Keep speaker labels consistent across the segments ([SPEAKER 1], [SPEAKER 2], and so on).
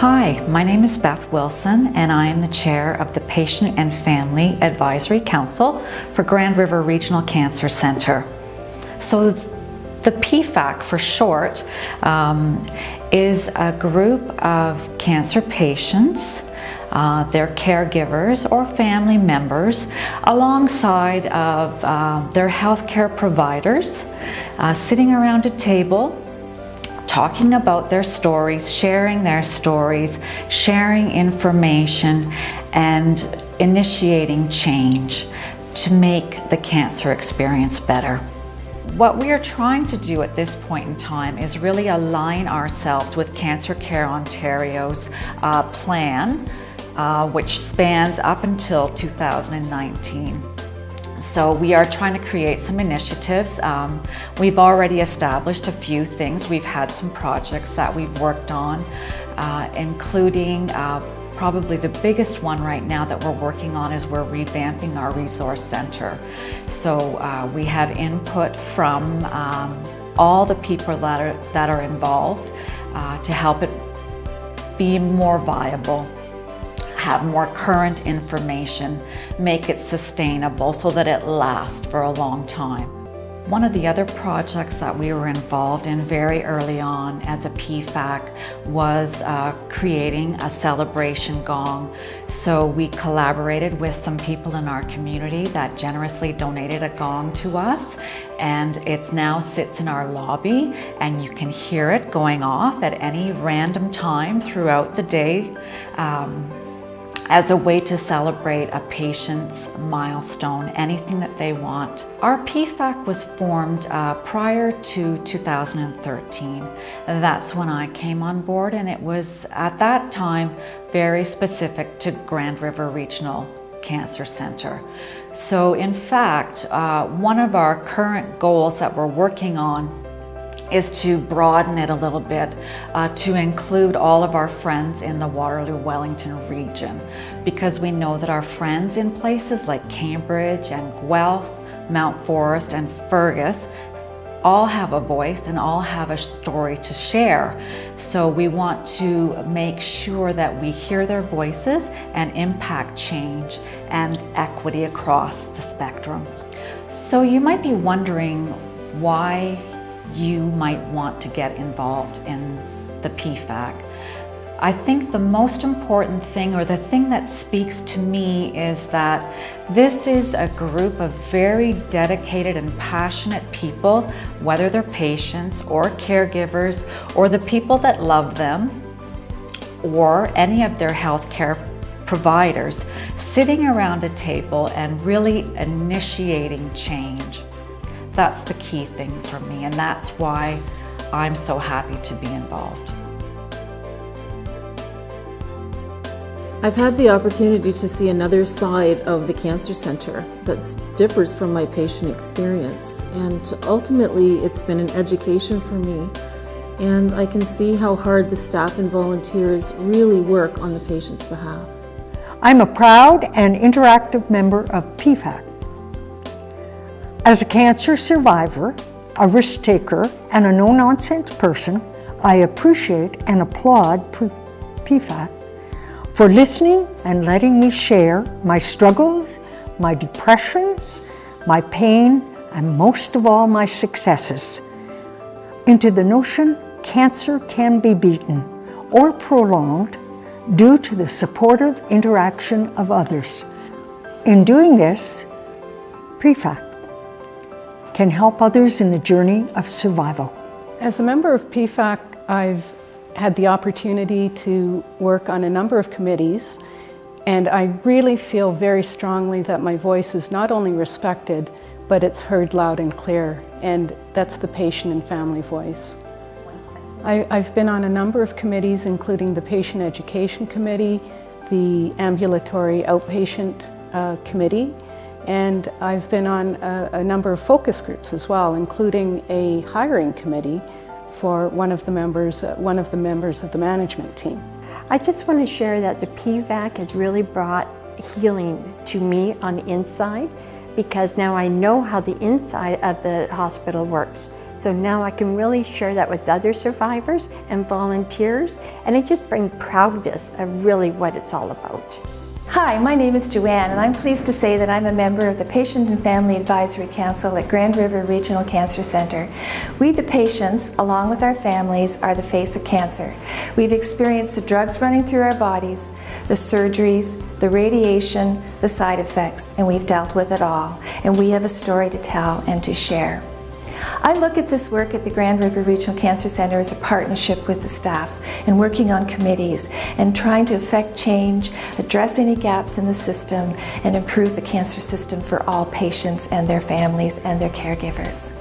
[SPEAKER 1] Hi, my name is Beth Wilson and I am the chair of the Patient and Family Advisory Council for Grand River Regional Cancer Centre. So the PFAC for short is a group of cancer patients, their caregivers or family members, alongside of their healthcare providers, sitting around a table, talking about their stories, sharing information, and initiating change to make the cancer experience better. What we are trying to do at this point in time is really align ourselves with Cancer Care Ontario's plan, which spans up until 2019. So we are trying to create some initiatives. We've already established a few things. We've had some projects that we've worked on, including probably the biggest one right now that we're working on is we're revamping our resource center. So we have input from all the people that are involved to help it be more viable, have more current information, make it sustainable so that it lasts for a long time. One of the other projects that we were involved in very early on as a PFAC was creating a celebration gong. So we collaborated with some people in our community that generously donated a gong to us, and it now sits in our lobby and you can hear it going off at any random time throughout the day, as a way to celebrate a patient's milestone, anything that they want. Our PFAC was formed prior to 2013. That's when I came on board, and it was at that time very specific to Grand River Regional Cancer Centre. So in fact, one of our current goals that we're working on is to broaden it a little bit to include all of our friends in the Waterloo Wellington region, because we know that our friends in places like Cambridge and Guelph, Mount Forest and Fergus all have a voice and all have a story to share. So we want to make sure that we hear their voices and impact change and equity across the spectrum. So you might be wondering why you might want to get involved in the PFAC. I think the most important thing, or the thing that speaks to me, is that this is a group of very dedicated and passionate people, whether they're patients or caregivers or the people that love them or any of their healthcare providers, sitting around a table and really initiating change. That's the key thing for me, and that's why I'm so happy to be involved.
[SPEAKER 2] I've had the opportunity to see another side of the Cancer Centre that differs from my patient experience, and ultimately it's been an education for me, and I can see how hard the staff and volunteers really work on the patient's behalf.
[SPEAKER 3] I'm a proud and interactive member of PFAC. As a cancer survivor, a risk taker, and a no-nonsense person, I appreciate and applaud PFAC for listening and letting me share my struggles, my depressions, my pain, and most of all, my successes, into the notion cancer can be beaten or prolonged due to the supportive interaction of others. In doing this, PFAC can help others in the journey of survival.
[SPEAKER 4] As a member of PFAC, I've had the opportunity to work on a number of committees, and I really feel very strongly that my voice is not only respected, but it's heard loud and clear, and that's the patient and family voice. I've been on a number of committees, including the Patient Education Committee, the Ambulatory Outpatient Committee, and I've been on a number of focus groups as well, including a hiring committee for one of the members of the management team.
[SPEAKER 5] I just want to share that the PFAC has really brought healing to me on the inside, because now I know how the inside of the hospital works. So now I can really share that with other survivors and volunteers, and it just brings proudness of really what it's all about.
[SPEAKER 6] Hi, my name is Joanne, and I'm pleased to say that I'm a member of the Patient and Family Advisory Council at Grand River Regional Cancer Centre. We, the patients, along with our families, are the face of cancer. We've experienced the drugs running through our bodies, the surgeries, the radiation, the side effects, and we've dealt with it all. And we have a story to tell and to share. I look at this work at the Grand River Regional Cancer Centre as a partnership with the staff and working on committees and trying to effect change, address any gaps in the system, and improve the cancer system for all patients and their families and their caregivers.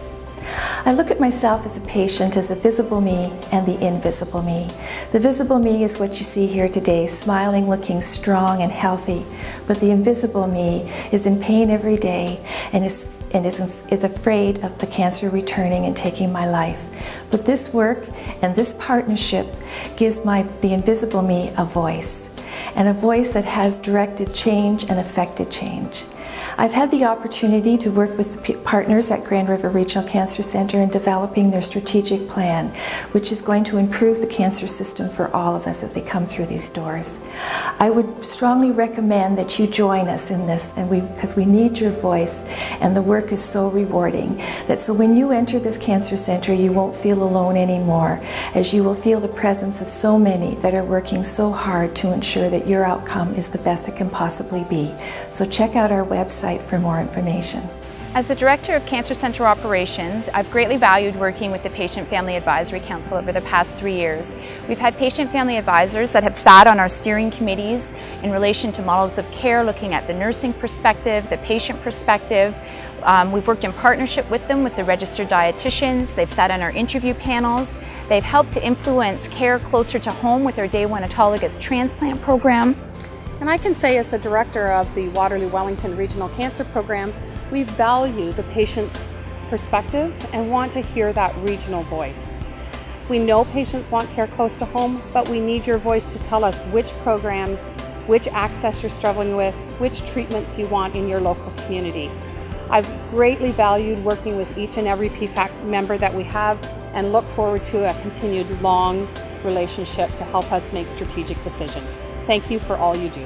[SPEAKER 6] I look at myself as a patient as a visible me and the invisible me. The visible me is what you see here today, smiling, looking strong and healthy, but the invisible me is in pain every day and is afraid of the cancer returning and taking my life. But this work and this partnership gives the invisible me a voice, and a voice that has directed change and affected change. I've had the opportunity to work with partners at Grand River Regional Cancer Centre in developing their strategic plan, which is going to improve the cancer system for all of us as they come through these doors. I would strongly recommend that you join us in this, because we need your voice, and the work is so rewarding. So when you enter this cancer centre, you won't feel alone anymore, as you will feel the presence of so many that are working so hard to ensure that your outcome is the best it can possibly be. So check out our website for more information.
[SPEAKER 7] As the Director of Cancer Centre Operations, I've greatly valued working with the Patient Family Advisory Council over the past 3 years. We've had patient family advisors that have sat on our steering committees in relation to models of care, looking at the nursing perspective, the patient perspective. We've worked in partnership with them, with the registered dietitians. They've sat on our interview panels. They've helped to influence care closer to home with our Day 1 autologous transplant program.
[SPEAKER 8] And I can say, as the director of the Waterloo Wellington Regional Cancer Program, we value the patient's perspective and want to hear that regional voice. We know patients want care close to home, but we need your voice to tell us which programs, which access you're struggling with, which treatments you want in your local community. I've greatly valued working with each and every PFAC member that we have, and look forward to a continued long relationship to help us make strategic decisions. Thank you for all you do.